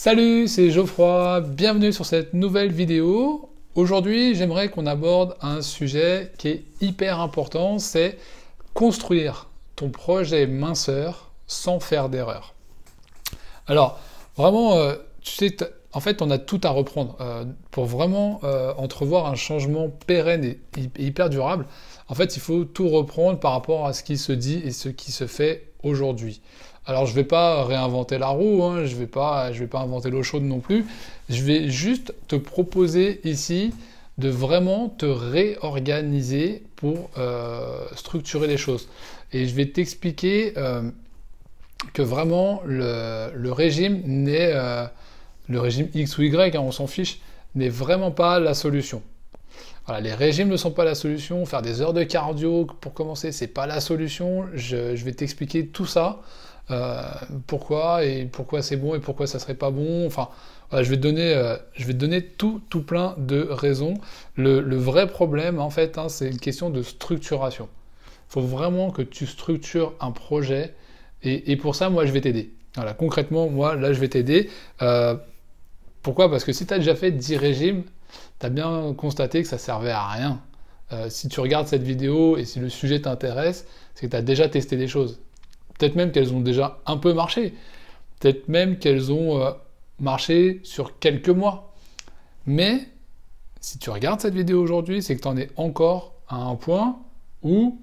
Salut, c'est Geoffroy, bienvenue sur cette nouvelle vidéo. Aujourd'hui, j'aimerais qu'on aborde un sujet qui est hyper important, c'est construire ton projet minceur sans faire d'erreur. Alors, vraiment, tu sais, en fait, on a tout à reprendre. Pour vraiment entrevoir un changement pérenne et hyper durable, en fait, il faut tout reprendre par rapport à ce qui se dit et ce qui se fait aujourd'hui. Alors, je ne vais pas réinventer la roue, hein, je vais pas inventer l'eau chaude non plus. Je vais juste te proposer ici de vraiment te réorganiser pour structurer les choses. Et je vais t'expliquer que vraiment le régime n'est le régime X ou Y, hein, on s'en fiche, n'est vraiment pas la solution. Voilà, les régimes ne sont pas la solution. Faire des heures de cardio pour commencer, c'est pas la solution. Je vais t'expliquer tout ça. Pourquoi c'est bon et pourquoi ça serait pas bon. Enfin, voilà, je vais te donner tout plein de raisons. Le vrai problème, en fait, hein, c'est une question de structuration. Il faut vraiment que tu structures un projet et pour ça, moi, je vais t'aider. Voilà, concrètement, moi, là, je vais t'aider. Pourquoi? Parce que si tu as déjà fait 10 régimes, tu as bien constaté que ça servait à rien. Si tu regardes cette vidéo et si le sujet t'intéresse, c'est que tu as déjà testé des choses. Peut-être même qu'elles ont déjà un peu marché. Peut-être même qu'elles ont marché sur quelques mois. Mais si tu regardes cette vidéo aujourd'hui, c'est que tu en es encore à un point où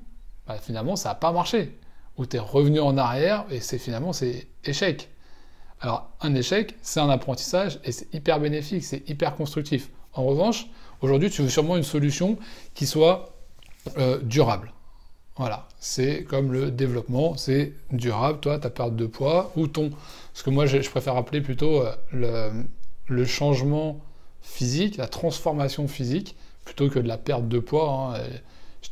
finalement ça n'a pas marché. Où tu es revenu en arrière et finalement c'est échec. Alors un échec, c'est un apprentissage et c'est hyper bénéfique, c'est hyper constructif. En revanche, aujourd'hui tu veux sûrement une solution qui soit durable. Voilà, c'est comme le développement, c'est durable, toi, ta perte de poids, ou ce que moi je préfère appeler plutôt le changement physique, la transformation physique, plutôt que de la perte de poids. Hein.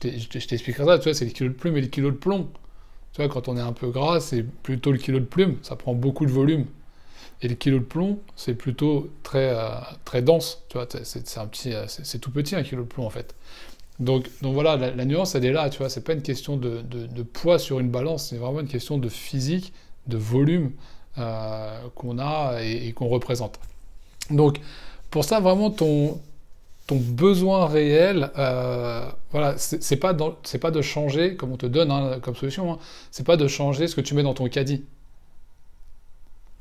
Je t'expliquerai ça, tu vois, c'est le kilo de plume et le kilo de plomb. Tu vois, quand on est un peu gras, c'est plutôt le kilo de plume, ça prend beaucoup de volume. Et le kilo de plomb, c'est plutôt très dense, tu vois, c'est tout petit un kilo de plomb en fait. Donc voilà, la nuance elle est là, tu vois, c'est pas une question de poids sur une balance, c'est vraiment une question de physique, de volume qu'on a et qu'on représente. Donc pour ça, vraiment ton besoin réel, voilà, c'est pas de changer, comme on te donne hein, comme solution, hein, c'est pas de changer ce que tu mets dans ton caddie.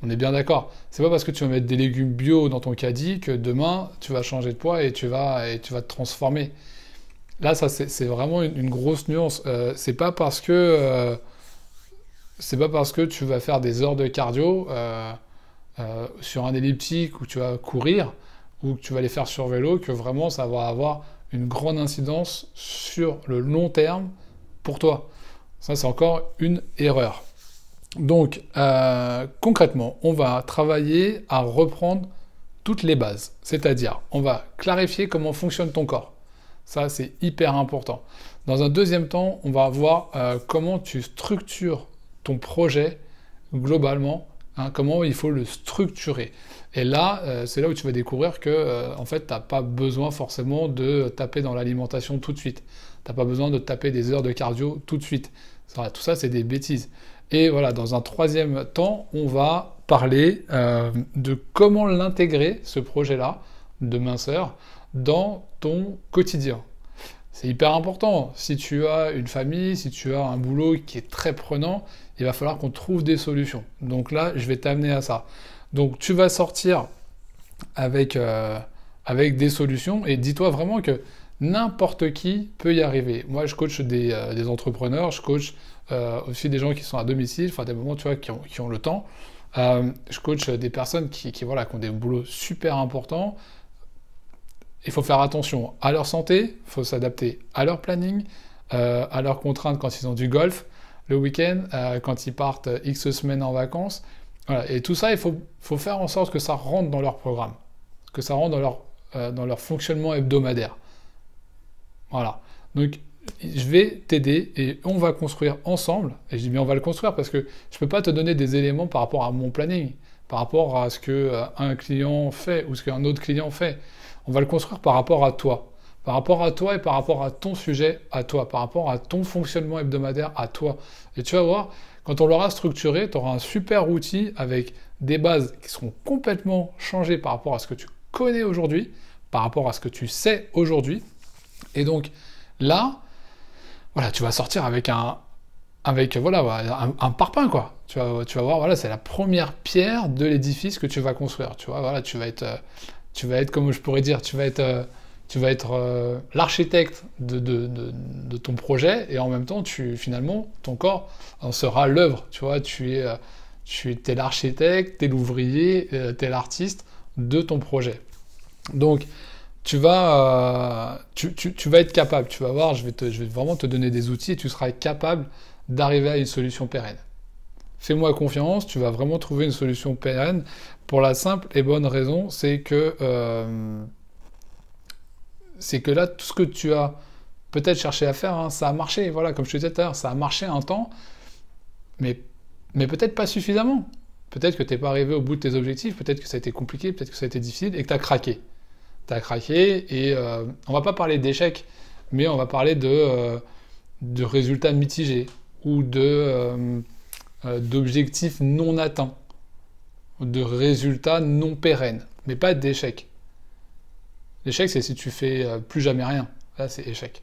On est bien d'accord. C'est pas parce que tu vas mettre des légumes bio dans ton caddie que demain tu vas changer de poids et tu vas te transformer. Là, ça c'est vraiment une grosse nuance. C'est pas parce que tu vas faire des heures de cardio sur un elliptique où tu vas courir ou que tu vas les faire sur vélo que vraiment ça va avoir une grande incidence sur le long terme pour toi. Ça, c'est encore une erreur. Donc, concrètement, on va travailler à reprendre toutes les bases. C'est-à-dire, on va clarifier comment fonctionne ton corps. Ça, c'est hyper important. Dans un deuxième temps, on va voir comment tu structures ton projet globalement, hein, comment il faut le structurer. Et là, c'est là où tu vas découvrir que, en fait, tu n'as pas besoin forcément de taper dans l'alimentation tout de suite. Tu n'as pas besoin de taper des heures de cardio tout de suite. Tout ça, c'est des bêtises. Et voilà, dans un troisième temps, on va parler de comment l'intégrer, ce projet-là, de minceur, dans ton quotidien. C'est hyper important. Si tu as une famille, si tu as un boulot qui est très prenant, il va falloir qu'on trouve des solutions. Donc là, je vais t'amener à ça. Donc tu vas sortir avec des solutions et dis-toi vraiment que n'importe qui peut y arriver. Moi, je coach des entrepreneurs, je coach aussi des gens qui sont à domicile, enfin des moments tu vois, qui ont le temps. Je coach des personnes qui ont des boulots super importants. Il faut faire attention à leur santé, il faut s'adapter à leur planning, à leurs contraintes quand ils ont du golf, le week-end, quand ils partent X semaines en vacances. Voilà. Et tout ça, il faut faire en sorte que ça rentre dans leur programme, que ça rentre dans leur fonctionnement hebdomadaire. Voilà. Donc, je vais t'aider et on va construire ensemble. Et je dis bien on va le construire parce que je ne peux pas te donner des éléments par rapport à mon planning, par rapport à ce qu'un client fait ou ce qu'un autre client fait. On va le construire par rapport à toi, par rapport à toi et par rapport à ton sujet à toi, par rapport à ton fonctionnement hebdomadaire à toi. Et tu vas voir, quand on l'aura structuré, tu auras un super outil avec des bases qui seront complètement changées par rapport à ce que tu connais aujourd'hui, par rapport à ce que tu sais aujourd'hui. Et donc là, voilà, tu vas sortir avec un parpaing, quoi. Tu vas voir, voilà, c'est la première pierre de l'édifice que tu vas construire. Tu vois, voilà, tu vas être, comme je pourrais dire, tu vas être l'architecte de ton projet, et en même temps, finalement, ton corps en sera l'œuvre. Tu vois, t'es l'architecte, t'es l'ouvrier, t'es l'artiste de ton projet. Donc, tu vas être capable, tu vas voir, je vais vraiment te donner des outils et tu seras capable d'arriver à une solution pérenne. Fais-moi confiance, tu vas vraiment trouver une solution pérenne pour la simple et bonne raison, c'est que là, tout ce que tu as peut-être cherché à faire, hein, ça a marché, voilà, comme je te disais tout à l'heure, ça a marché un temps, mais peut-être pas suffisamment. Peut-être que tu n'es pas arrivé au bout de tes objectifs, peut-être que ça a été compliqué, peut-être que ça a été difficile et que tu as craqué. Tu as craqué et on va pas parler d'échec, mais on va parler de résultats mitigés ou d'objectifs non atteints, de résultats non pérennes, mais pas d'échec. L'échec, c'est si tu fais plus jamais rien. Là, c'est échec.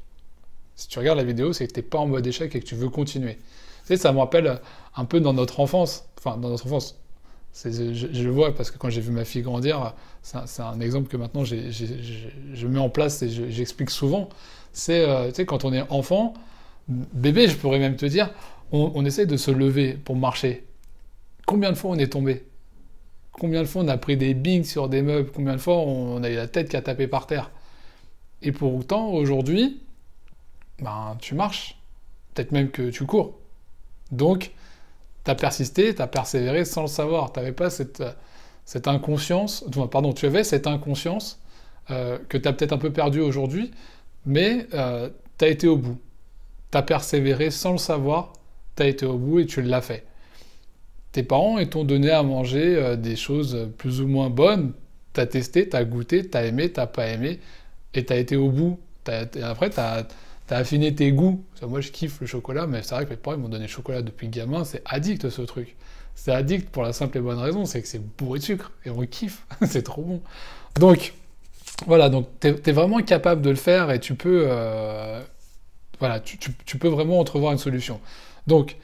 Si tu regardes la vidéo, c'est que tu n'es pas en mode échec et que tu veux continuer. Tu sais, ça me rappelle un peu dans notre enfance. Enfin, dans notre enfance. Je le vois parce que quand j'ai vu ma fille grandir, c'est un exemple que maintenant je mets en place et j'explique souvent. C'est, tu sais, quand on est enfant, bébé, je pourrais même te dire, on essaie de se lever pour marcher. Combien de fois on est tombé? Combien de fois on a pris des bings sur des meubles? Combien de fois on a eu la tête qui a tapé par terre? Et pour autant, aujourd'hui, ben, tu marches. Peut-être même que tu cours. Donc, tu as persisté, tu as persévéré sans le savoir. Tu n'avais pas cette inconscience, pardon, tu avais cette inconscience que tu as peut-être un peu perdue aujourd'hui, mais tu as été au bout. Tu as persévéré sans le savoir, tu as été au bout et tu l'as fait. Tes parents, ils t'ont donné à manger des choses plus ou moins bonnes, tu as testé, tu as goûté, tu as aimé, tu n'as pas aimé, et tu as été au bout. Après, tu as affiné tes goûts. Moi, je kiffe le chocolat, mais c'est vrai que mes parents m'ont donné le chocolat depuis gamin. C'est addict, ce truc. C'est addict pour la simple et bonne raison, c'est que c'est bourré de sucre. Et on kiffe. C'est trop bon. Donc, voilà. Donc, t'es vraiment capable de le faire et tu peux... voilà, tu peux vraiment entrevoir une solution. Donc,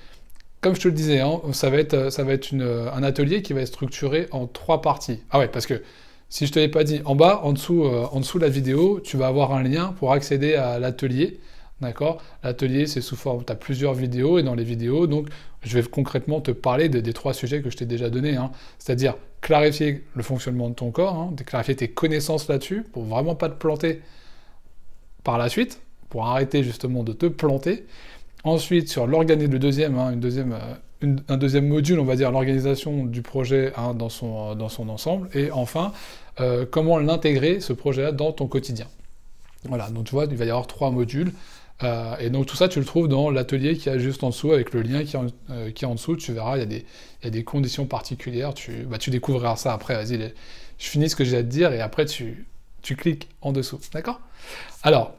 comme je te le disais, hein, ça va être un atelier qui va être structuré en 3 parties. Ah ouais, parce que si je te l'ai pas dit, en bas, en dessous de la vidéo, tu vas avoir un lien pour accéder à l'atelier. D'accord? L'atelier, c'est sous forme, tu as plusieurs vidéos, et dans les vidéos, donc, je vais concrètement te parler des 3 sujets que je t'ai déjà donnés, hein. C'est-à-dire clarifier le fonctionnement de ton corps, hein, clarifier tes connaissances là-dessus, pour vraiment pas te planter par la suite, pour arrêter justement de te planter. Ensuite, sur le deuxième, hein, un deuxième module, on va dire, l'organisation du projet, hein, dans son ensemble, et enfin, comment l'intégrer, ce projet-là, dans ton quotidien. Voilà, donc tu vois, il va y avoir 3 modules. Et donc tout ça, tu le trouves dans l'atelier qui est juste en dessous, avec le lien qui est en dessous. Tu verras, il y a des conditions particulières. Tu découvriras ça après. Vas-y, je finis ce que j'ai à te dire et après tu cliques en dessous. D'accord? Alors,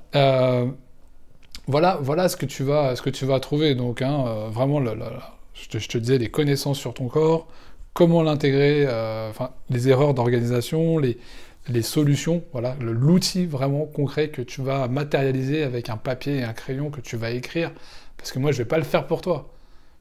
voilà ce que tu vas trouver. Donc, hein, vraiment, je te disais, les connaissances sur ton corps, comment l'intégrer, les erreurs d'organisation, les solutions, voilà, l'outil vraiment concret que tu vas matérialiser avec un papier et un crayon que tu vas écrire, parce que moi je vais pas le faire pour toi.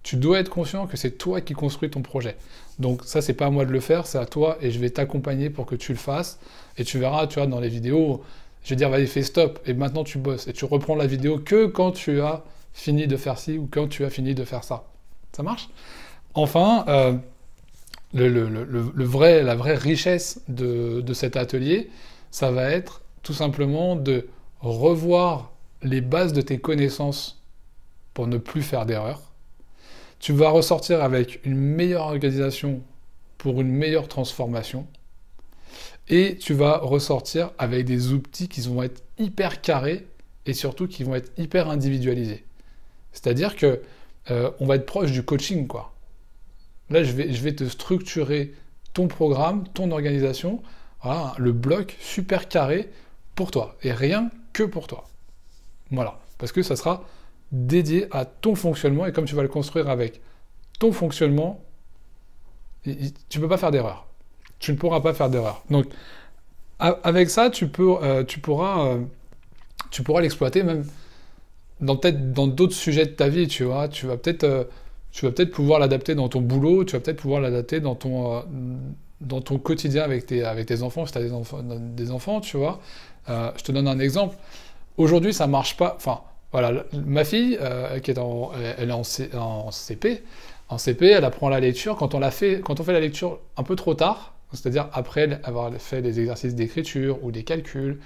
Tu dois être conscient que c'est toi qui construis ton projet. Donc ça, c'est pas à moi de le faire, c'est à toi, et je vais t'accompagner pour que tu le fasses. Et tu verras, tu vois, dans les vidéos, je vais dire, vas-y, fais stop, et maintenant tu bosses, et tu reprends la vidéo que quand tu as fini de faire ci, ou quand tu as fini de faire ça. Ça marche? Enfin, la vraie richesse de cet atelier, ça va être tout simplement de revoir les bases de tes connaissances pour ne plus faire d'erreurs. Tu vas ressortir avec une meilleure organisation pour une meilleure transformation. Et tu vas ressortir avec des outils qui vont être hyper carrés et surtout qui vont être hyper individualisés. C'est-à-dire que on va être proche du coaching, quoi. Là, je vais te structurer ton programme, ton organisation, voilà, le bloc super carré pour toi. Et rien que pour toi. Voilà, parce que ça sera dédié à ton fonctionnement, et comme tu vas le construire avec ton fonctionnement, tu ne peux pas faire d'erreur. Tu ne pourras pas faire d'erreur. Donc, avec ça, tu pourras l'exploiter même peut-être dans d'autres sujets de ta vie, tu vois. Tu vas peut-être pouvoir l'adapter dans ton boulot, tu vas peut-être pouvoir l'adapter dans ton quotidien avec tes enfants, si tu as des enfants, tu vois. Je te donne un exemple. Aujourd'hui, ça marche pas. Enfin, voilà, ma fille, elle est en CP. En CP, elle apprend la lecture. Quand on fait la lecture un peu trop tard, c'est-à-dire après avoir fait des exercices d'écriture ou des calculs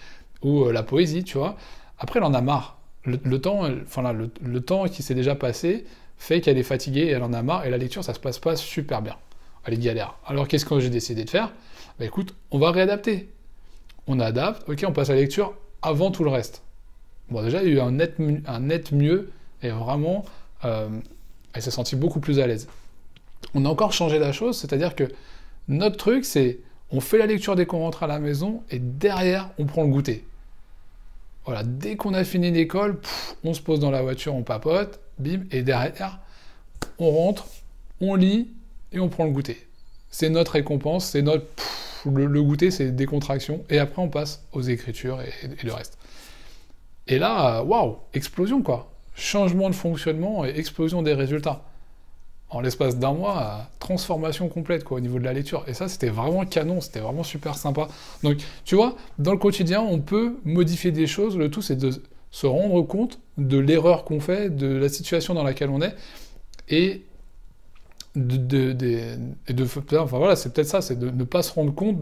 ou la poésie, tu vois, après elle en a marre. Le temps qui s'est déjà passé fait qu'elle est fatiguée et elle en a marre, et la lecture, ça se passe pas super bien. Elle est galère. Alors qu'est-ce que j'ai décidé de faire? Bah écoute, on va réadapter. On adapte, ok, on passe à la lecture avant tout le reste. Bon, déjà, il y a eu un net mieux, et vraiment, elle s'est sentie beaucoup plus à l'aise. On a encore changé la chose, c'est-à-dire que notre truc, c'est on fait la lecture dès qu'on rentre à la maison, et derrière, on prend le goûter. Voilà, dès qu'on a fini l'école, on se pose dans la voiture, on papote, bim, et derrière, on rentre, on lit, et on prend le goûter. C'est notre récompense, c'est notre... Le goûter, c'est décontraction, et après, on passe aux écritures et le reste. Et là, waouh, explosion quoi. Changement de fonctionnement et explosion des résultats. En l'espace d'un mois, transformation complète quoi, au niveau de la lecture. Et ça, c'était vraiment canon, c'était vraiment super sympa. Donc, tu vois, dans le quotidien, on peut modifier des choses. Le tout, c'est de se rendre compte de l'erreur qu'on fait, de la situation dans laquelle on est, et enfin voilà, c'est peut-être ça, c'est de ne pas se rendre compte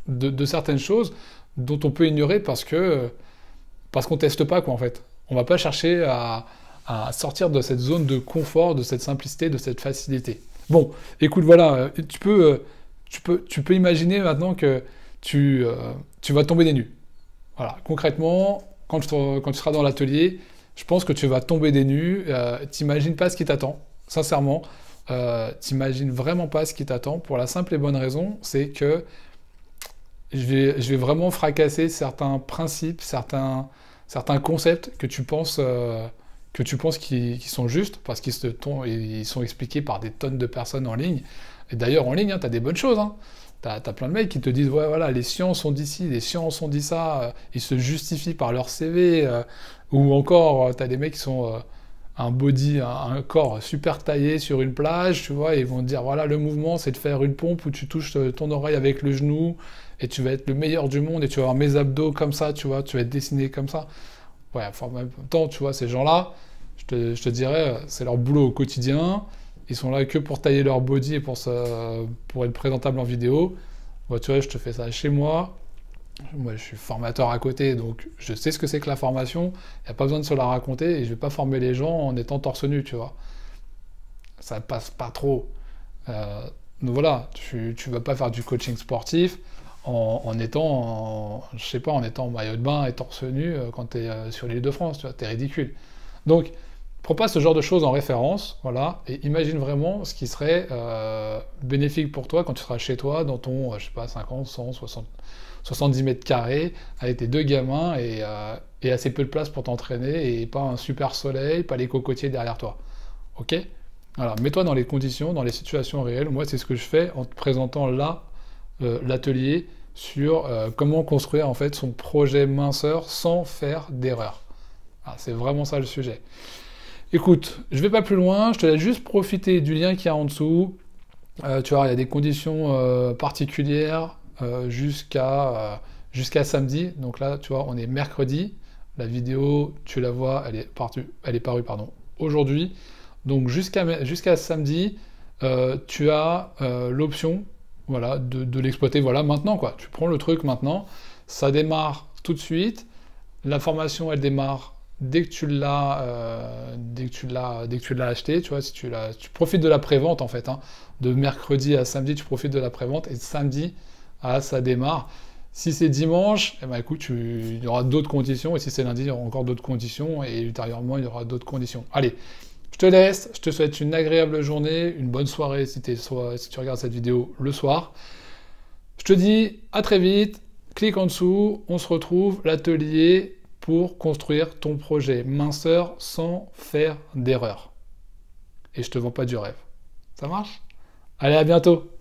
de certaines choses dont on peut ignorer parce qu'on teste pas quoi en fait. On va pas chercher à sortir de cette zone de confort, de cette simplicité, de cette facilité. Bon, écoute, voilà, tu peux imaginer maintenant que tu vas tomber des nues. Voilà, concrètement, quand tu seras dans l'atelier, je pense que tu vas tomber des nues. T'imagines pas ce qui t'attend, sincèrement. T'imagines vraiment pas ce qui t'attend pour la simple et bonne raison, c'est que je vais vraiment fracasser certains principes, certains concepts que tu penses qui sont justes, parce ils sont expliqués par des tonnes de personnes en ligne. Et d'ailleurs, en ligne, hein, tu as des bonnes choses. Hein. Tu as plein de mecs qui te disent, ouais, voilà, les sciences ont dit ci, les sciences ont dit ça, ils se justifient par leur CV, ou encore, tu as des mecs qui sont un corps super taillé sur une plage, tu vois, et ils vont te dire, voilà, le mouvement, c'est de faire une pompe où tu touches ton oreille avec le genou, et tu vas être le meilleur du monde, et tu vas avoir mes abdos comme ça, tu vois, tu vas être dessiné comme ça. Ouais, enfin, en même temps, tu vois, ces gens-là, je te dirais, c'est leur boulot au quotidien, ils sont là que pour tailler leur body et pour être présentable en vidéo. Moi, tu vois, je te fais ça chez moi. Moi, je suis formateur à côté, donc je sais ce que c'est que la formation. Il n'y a pas besoin de se la raconter, et je ne vais pas former les gens en étant torse nu, tu vois. Ça passe pas trop. Donc voilà, tu vas pas faire du coaching sportif en étant en maillot de bain et torse nu quand tu es sur l'île de France, tu vois, t'es ridicule. Donc, prends pas ce genre de choses en référence, voilà, et imagine vraiment ce qui serait bénéfique pour toi quand tu seras chez toi, dans ton, je sais pas, 50, 100, 60, 70 mètres carrés, avec tes deux gamins, et assez peu de place pour t'entraîner, et pas un super soleil, pas les cocotiers derrière toi. Ok? Voilà, mets-toi dans les conditions, dans les situations réelles. Moi, c'est ce que je fais en te présentant là l'atelier sur comment construire en fait son projet minceur sans faire d'erreur. Ah, c'est vraiment ça le sujet. Écoute, je vais pas plus loin, je te laisse juste profiter du lien qu'il y a en dessous. Tu vois, il y a des conditions particulières jusqu'à samedi. Donc là, tu vois, on est mercredi. La vidéo, tu la vois, elle est parue aujourd'hui. Donc jusqu'à samedi, tu as l'option, voilà, de l'exploiter, voilà, maintenant quoi. Tu prends le truc maintenant, ça démarre tout de suite. La formation, elle démarre dès que tu l'as acheté, tu vois, si tu profites de la prévente en fait, hein. De mercredi à samedi, tu profites de la prévente, et samedi, ça démarre. Si c'est dimanche, eh ben écoute, il y aura d'autres conditions, et si c'est lundi, il y aura encore d'autres conditions, et ultérieurement, il y aura d'autres conditions. Allez, je te laisse, je te souhaite une agréable journée, une bonne soirée si tu regardes cette vidéo le soir. Je te dis à très vite, clique en dessous, on se retrouve, l'atelier pour construire ton projet minceur sans faire d'erreur. Et je te vends pas du rêve. Ça marche? Allez, à bientôt!